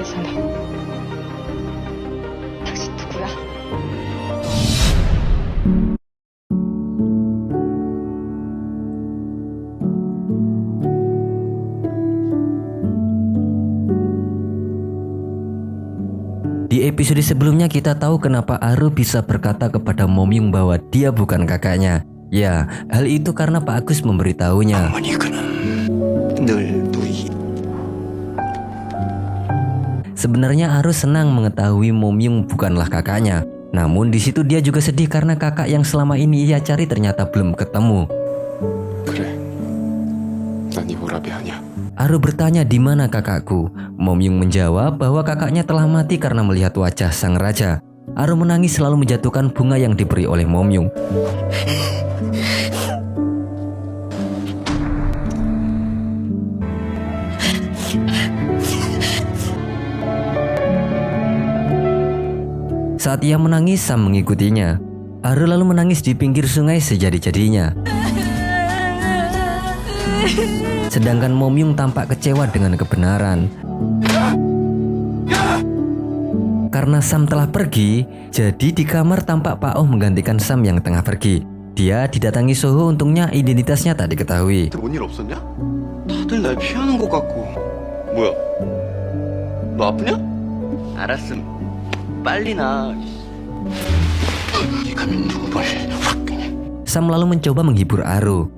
거잖아. 당신 누구야? Di episode sebelumnya kita tahu kenapa Aru bisa berkata kepada Momyung bahwa dia bukan kakaknya. Ya, hal itu karena Pak Agus memberitahunya. Sebenarnya Aru senang mengetahui Momyung bukanlah kakaknya. Namun di situ dia juga sedih karena kakak yang selama ini ia cari ternyata belum ketemu. 그래, 난 이 오라비 아니야. Aru bertanya di mana kakakku. Momyung menjawab bahwa kakaknya telah mati karena melihat wajah sang raja. Aru menangis selalu menjatuhkan bunga yang diberi oleh Momyung. Saat ia menangis, Sam mengikutinya. Aru lalu menangis di pinggir sungai sejadi-jadinya. Sedangkan Momyung tampak kecewa dengan kebenaran. Karena Sam telah pergi, jadi di kamar tampak Pak Oh menggantikan Sam yang tengah pergi. Dia didatangi Soho, untungnya identitasnya tak diketahui. 뭔 일 없었냐? 다들 날 피하는 것 같고. 뭐야? 너 아프냐? 알았음. 빨리 나. 가면 누굴 확 그냥. Sam lalu mencoba menghibur Aru.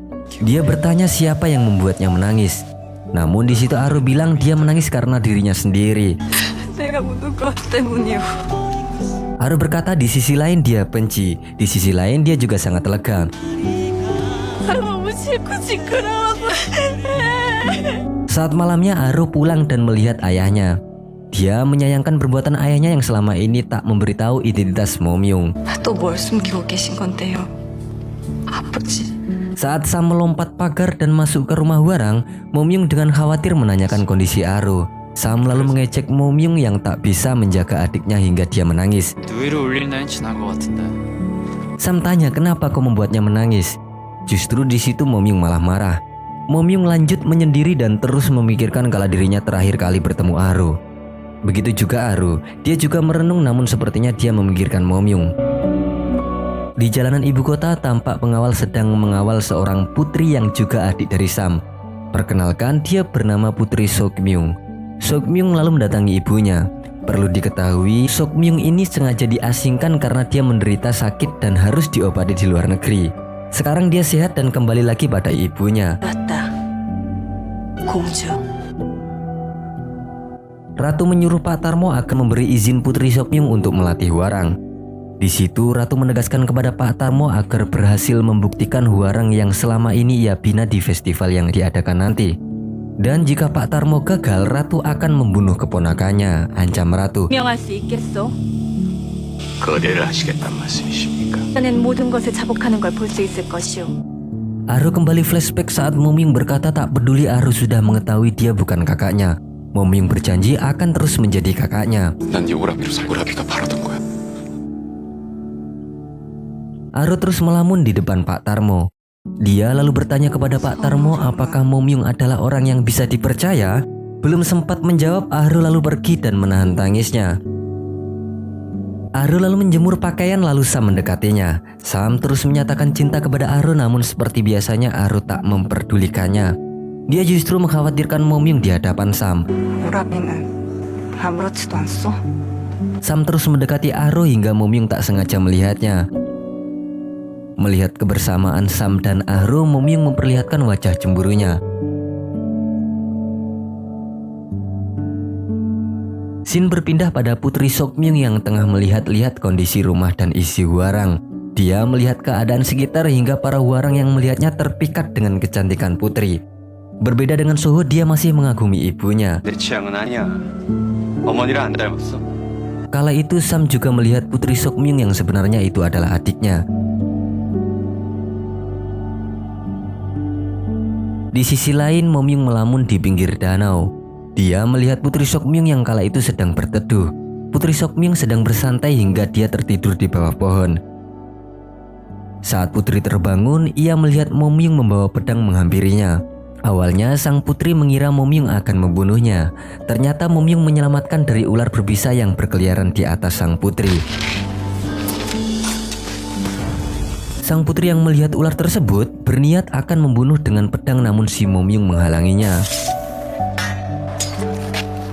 Dia bertanya siapa yang membuatnya menangis. Namun di situ Aru bilang dia menangis karena dirinya sendiri. 내가 묻은 것 때문이요. Aru berkata di sisi lain dia benci, di sisi lain dia juga sangat lega. 너무 싫고 시끄러워서. Saat malamnya Aru pulang dan melihat ayahnya. Dia menyayangkan perbuatan ayahnya yang selama ini tak memberitahu identitas Momyung. 또 뭘 숨기고 계신 건데요? 아버지. Saat Sam melompat pagar dan masuk ke rumah Hwarang, Momyung dengan khawatir menanyakan kondisi Aru. Sam lalu mengejek Momyung yang tak bisa menjaga adiknya hingga dia menangis. 누이를 울릴 나이는 지난 것 같은데. Sam tanya kenapa kau membuatnya menangis. Justru di situ Momyung malah marah. Momyung lanjut menyendiri dan terus memikirkan kala dirinya terakhir kali bertemu Aru. Begitu juga Aru, dia juga merenung namun sepertinya dia memikirkan Momyung. Di jalanan ibu kota tampak pengawal sedang mengawal seorang putri yang juga adik dari Sam. Perkenalkan, dia bernama Putri Sokmyung. Sokmyung lalu mendatangi ibunya. Perlu diketahui, Sokmyung ini sengaja diasingkan karena dia menderita sakit dan harus diobati di luar negeri. Sekarang dia sehat dan kembali lagi pada ibunya. 맞다. 공주. Ratu menyuruh Pak Tarmo akan memberi izin Putri Sokmyung untuk melatih Hwarang. Di situ Ratu menegaskan kepada Pak Tarmo agar berhasil membuktikan Hwarang yang selama ini ia bina di festival yang diadakan nanti. Dan jika Pak Tarmo gagal, Ratu akan membunuh keponakannya, ancam Ratu. 명할 수 있겠어? 거래를 하시겠단 말씀이십니까? 나는 모든 것을 자복하는 걸 볼 수 있을 것이오. Aru kembali flashback saat Momyung berkata tak peduli Aru sudah mengetahui dia bukan kakaknya. Momyung berjanji akan terus menjadi kakaknya. 난 이 오라비로 살 오라비가 바라던 거야. Aru terus melamun di depan Pak Tarmo. Dia lalu bertanya kepada Pak Tarmo apakah Momyung adalah orang yang bisa dipercaya. Belum sempat menjawab, Aru lalu pergi dan menahan tangisnya. Aru lalu menjemur pakaian lalu Sam mendekatinya. Sam terus menyatakan cinta kepada Aru namun seperti biasanya Aru tak memperdulikannya. Dia justru mengkhawatirkan Momyung di hadapan Sam. 오라비는 아무렇지도 않소? Sam terus mendekati Aru hingga Momyung tak sengaja melihatnya. Melihat kebersamaan Sam dan Aru, Momyung memperlihatkan wajah cemburunya. Scene berpindah pada Putri Sokmyung yang tengah melihat-lihat kondisi rumah dan isi Hwarang. Dia melihat keadaan sekitar hingga para Hwarang yang melihatnya terpikat dengan kecantikan Putri. Berbeda dengan Soho, dia masih mengagumi ibunya. 내 취향은 아니야. 어머니랑 안 닮았어. Kala itu Sam juga melihat Putri Sokmyung yang sebenarnya itu adalah adiknya. Di sisi lain, Momyung melamun di pinggir danau. Dia melihat Putri Sokmyung yang kala itu sedang berteduh. Putri Sokmyung sedang bersantai hingga dia tertidur di bawah pohon. Saat Putri terbangun, ia melihat Momyung membawa pedang menghampirinya. Awalnya sang putri mengira Momyung akan membunuhnya. Ternyata Momyung menyelamatkan dari ular berbisa yang berkeliaran di atas sang putri. Sang putri yang melihat ular tersebut berniat akan membunuh dengan pedang, namun si Momyung menghalanginya.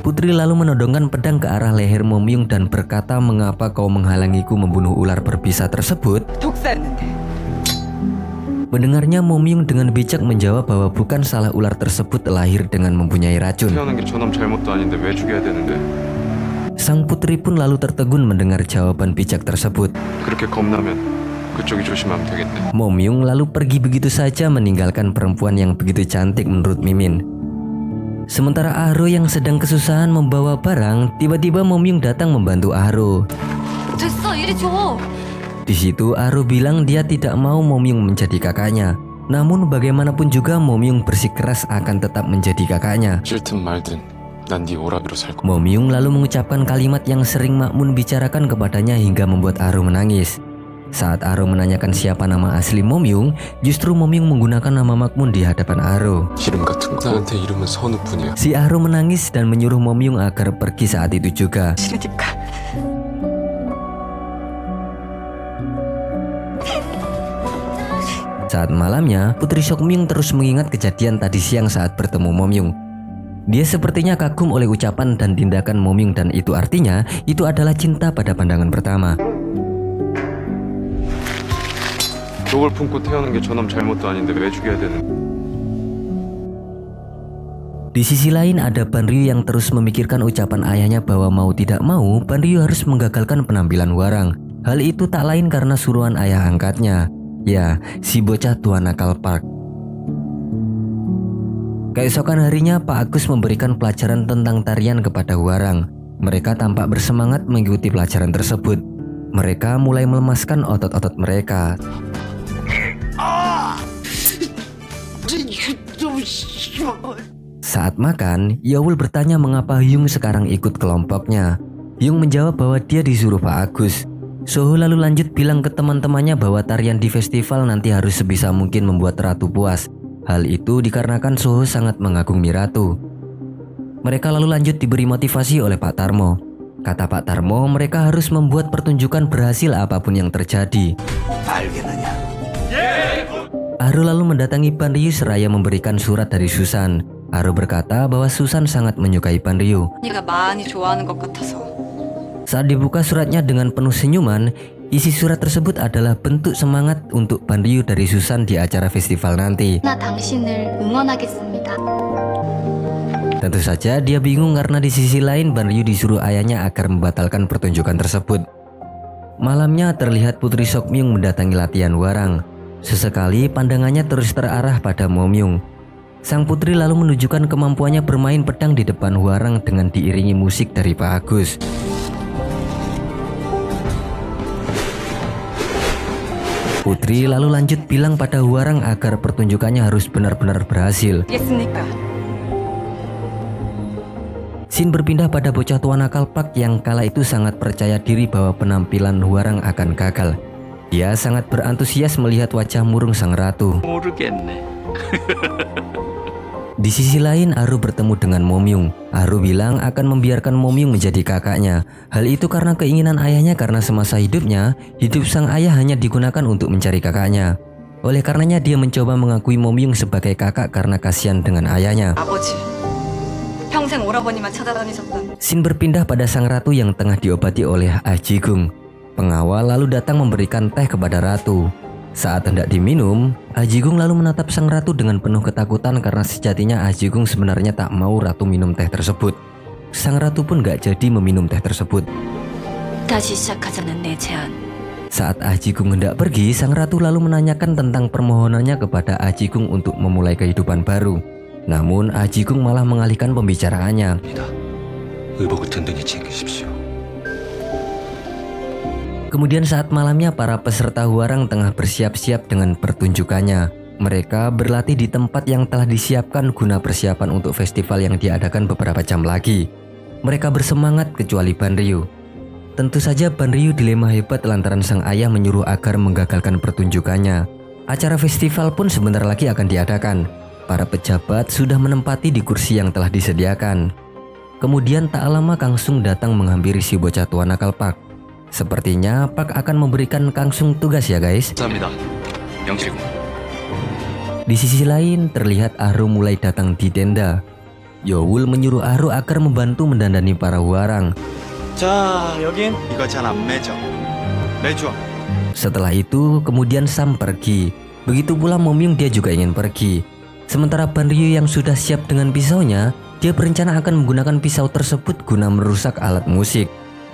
Putri lalu menodongkan pedang ke arah leher Momyung dan berkata, "Mengapa kau menghalangiku membunuh ular berbisa tersebut?" Mendengarnya, Momyung dengan bijak menjawab bahwa bukan salah ular tersebut lahir dengan mempunyai racun. 태어난 게 저놈 잘못도 아닌데 왜 죽여야 되는데? Sang putri pun lalu tertegun mendengar jawaban bijak tersebut. 그렇게 겁나면 그쪽이 조심하면 되겠네. Momyung lalu pergi begitu saja meninggalkan perempuan yang begitu cantik menurut Mimin. Sementara Aro yang sedang kesusahan membawa barang, tiba-tiba Momyung datang membantu Aro. 됐어, 이리 줘. Di situ Aro bilang dia tidak mau Momyung menjadi kakaknya. Namun bagaimanapun juga Momyung bersikeras akan tetap menjadi kakaknya. 싫든 말든 난 네 오라비로 살 거야. Momyung lalu mengucapkan kalimat yang sering Makmun bicarakan kepadanya hingga membuat Aro menangis. Saat Aro menanyakan siapa nama asli Momyung, justru Momyung menggunakan nama Makmun di hadapan Aro. 이름 같은 거. 나한테 이름은 선우뿐이야. Si Aro menangis dan menyuruh Momyung agar pergi saat itu juga. 싫으니까. Saat malamnya, Putri Seokmyung terus mengingat kejadian tadi siang saat bertemu Momyung. Dia sepertinya kagum oleh ucapan dan tindakan Momyung, dan itu artinya itu adalah cinta pada pandangan pertama. 독을 품고 태어난 게 저놈 잘못도 아닌데 왜 죽여야 되는? Di sisi lain ada Ban Ryu yang terus memikirkan ucapan ayahnya bahwa mau tidak mau Ban Ryu harus menggagalkan penampilan Hwarang. Hal itu tak lain karena suruhan ayah angkatnya. Ya, si bocah tua nakal Park. Keesokan harinya Pak Agus memberikan pelajaran tentang tarian kepada Hwarang. Mereka tampak bersemangat mengikuti pelajaran tersebut. Mereka mulai melemaskan otot-otot mereka. Saat makan, Yeowol bertanya mengapa Hyung sekarang ikut kelompoknya. Hyung menjawab bahwa dia disuruh Pak Agus. Soho lalu lanjut bilang ke teman-temannya bahwa tarian di festival nanti harus sebisa mungkin membuat Ratu puas. Hal itu dikarenakan Soho sangat mengagumi Ratu. Mereka lalu lanjut diberi motivasi oleh Pak Tarmo. Kata Pak Tarmo, mereka harus membuat pertunjukan berhasil apapun yang terjadi. Aro lalu mendatangi Ban Ryu seraya memberikan surat dari Susan. Aro berkata bahwa Susan sangat menyukai Ban Ryu. 네가 많이 좋아하는 것 같아서. Saat dibuka suratnya dengan penuh senyuman, isi surat tersebut adalah bentuk semangat untuk Ban Ryu dari Susan di acara festival nanti. 나 당신을 응원하겠습니다. Tentu saja dia bingung karena di sisi lain Ban Ryu disuruh ayahnya agar membatalkan pertunjukan tersebut. Malamnya terlihat Putri Seokmyung mendatangi latihan Hwarang. Sesekali pandangannya terus terarah pada Momyung. Sang putri lalu menunjukkan kemampuannya bermain pedang di depan Hwarang dengan diiringi musik dari Pak Agus. Putri lalu lanjut bilang pada Hwarang agar pertunjukannya harus benar-benar berhasil. 알겠습니까? Scene berpindah pada bocah tua nakal Park yang kala itu sangat percaya diri bahwa penampilan Hwarang akan gagal. Dia sangat berantusias melihat wajah murung sang ratu. 모르겠네. Di sisi lain, Aru bertemu dengan Momyung. Aru bilang akan membiarkan Momyung menjadi kakaknya. Hal itu karena keinginan ayahnya, karena semasa hidupnya, hidup sang ayah hanya digunakan untuk mencari kakaknya. Oleh karenanya dia mencoba mengakui Momyung sebagai kakak karena kasihan dengan ayahnya. 아버지. 평생 오라버니만 찾아다니셨던. Scene berpindah pada sang ratu yang tengah diobati oleh Ah Ji-gung. Pengawal lalu datang memberikan teh kepada ratu. Saat hendak diminum, Ah Ji-gung lalu menatap sang ratu dengan penuh ketakutan karena sejatinya Ah Ji-gung sebenarnya tak mau ratu minum teh tersebut. Sang ratu pun gak jadi meminum teh tersebut. 다시 시작하자는 내 제안. Saat Ah Ji-gung hendak pergi, sang ratu lalu menanyakan tentang permohonannya kepada Ah Ji-gung untuk memulai kehidupan baru. Namun Ah Ji-gung malah mengalihkan pembicaraannya. 의복을 든든히 챙기십시오. Kemudian saat malamnya para peserta Hwarang tengah bersiap-siap dengan pertunjukannya. Mereka berlatih di tempat yang telah disiapkan guna persiapan untuk festival yang diadakan beberapa jam lagi. Mereka bersemangat kecuali Ban Ryu. Tentu saja Ban Ryu dilema hebat lantaran sang ayah menyuruh agar menggagalkan pertunjukannya. Acara festival pun sebentar lagi akan diadakan. Para pejabat sudah menempati di kursi yang telah disediakan. Kemudian tak lama Kang Sung datang menghampiri si bocah tua nakal Pak. Sepertinya Pak akan memberikan Kang Sung tugas ya guys. 감사합니다. 영실군. Di sisi lain terlihat Aru mulai datang di tenda. Yowul menyuruh Aru agar membantu mendandani para huarang. 자, 여긴 이거 잘 안 매져. 매줘. Setelah itu kemudian Sam pergi. Begitu pula Momyung, dia juga ingin pergi. Sementara Ban Ryu yang sudah siap dengan pisaunya, dia berencana akan menggunakan pisau tersebut guna merusak alat musik.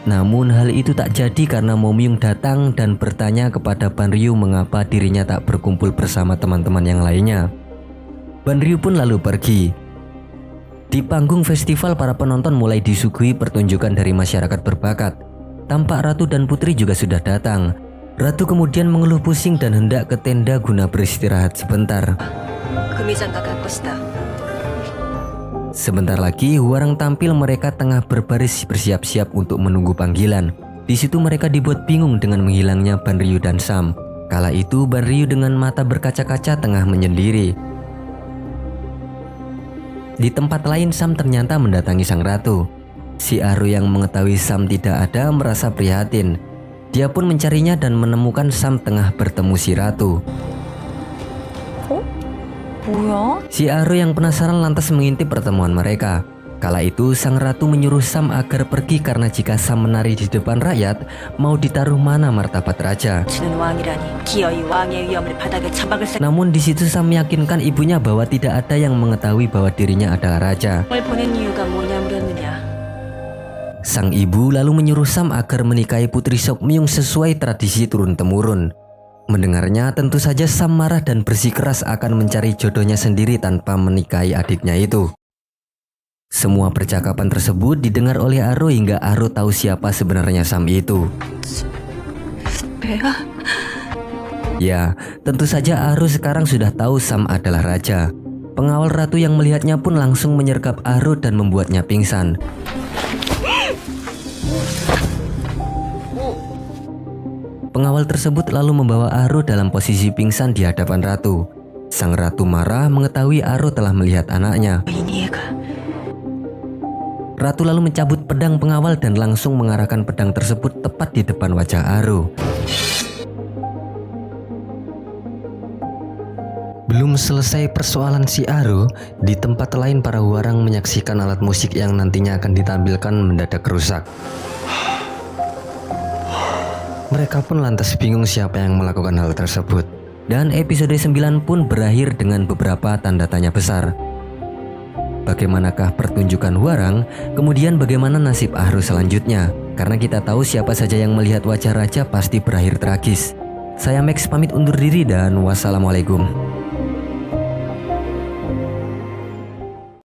Namun hal itu tak jadi karena Momyung datang dan bertanya kepada Ban Ryu mengapa dirinya tak berkumpul bersama teman-teman yang lainnya. Ban Ryu pun lalu pergi. Di panggung festival para penonton mulai disuguhi pertunjukan dari masyarakat berbakat. Tampak Ratu dan Putri juga sudah datang. Ratu kemudian mengeluh pusing dan hendak ke tenda guna beristirahat sebentar. Sebentar lagi huarang tampil, mereka tengah berbaris bersiap-siap untuk menunggu panggilan. Di situ mereka dibuat bingung dengan menghilangnya Ban Ryu dan Sam. Kala itu Ban Ryu dengan mata berkaca-kaca tengah menyendiri. Di tempat lain Sam ternyata mendatangi sang ratu. Si Aru yang mengetahui Sam tidak ada merasa prihatin. Dia pun mencarinya dan menemukan Sam tengah bertemu si ratu. Si Aru yang penasaran lantas mengintip pertemuan mereka. Kala itu sang ratu menyuruh Sam agar pergi karena jika Sam menari di depan rakyat, mau ditaruh mana martabat raja. Namun di situ Sam meyakinkan ibunya bahwa tidak ada yang mengetahui bahwa dirinya adalah raja. Sang ibu lalu menyuruh Sam agar menikahi putri Sokmyung sesuai tradisi turun-temurun. Mendengarnya tentu saja Sam marah dan bersikeras akan mencari jodohnya sendiri tanpa menikahi adiknya itu. Semua percakapan tersebut didengar oleh Aru hingga Aru tahu siapa sebenarnya Sam itu. Ya, tentu saja Aru sekarang sudah tahu Sam adalah raja. Pengawal ratu yang melihatnya pun langsung menyergap Aru dan membuatnya pingsan. Pengawal tersebut lalu membawa Aru dalam posisi pingsan di hadapan ratu. Sang ratu marah mengetahui Aru telah melihat anaknya. Ratu lalu mencabut pedang pengawal dan langsung mengarahkan pedang tersebut tepat di depan wajah Aru. Belum selesai persoalan si Aru, di tempat lain para huarang menyaksikan alat musik yang nantinya akan ditampilkan mendadak rusak. Mereka pun lantas bingung siapa yang melakukan hal tersebut. Dan episode 9 pun berakhir dengan beberapa tanda tanya besar. Bagaimanakah pertunjukan huarang? Kemudian bagaimana nasib Aru selanjutnya? Karena kita tahu siapa saja yang melihat wajah raja pasti berakhir tragis. Saya Max pamit undur diri dan wassalamualaikum.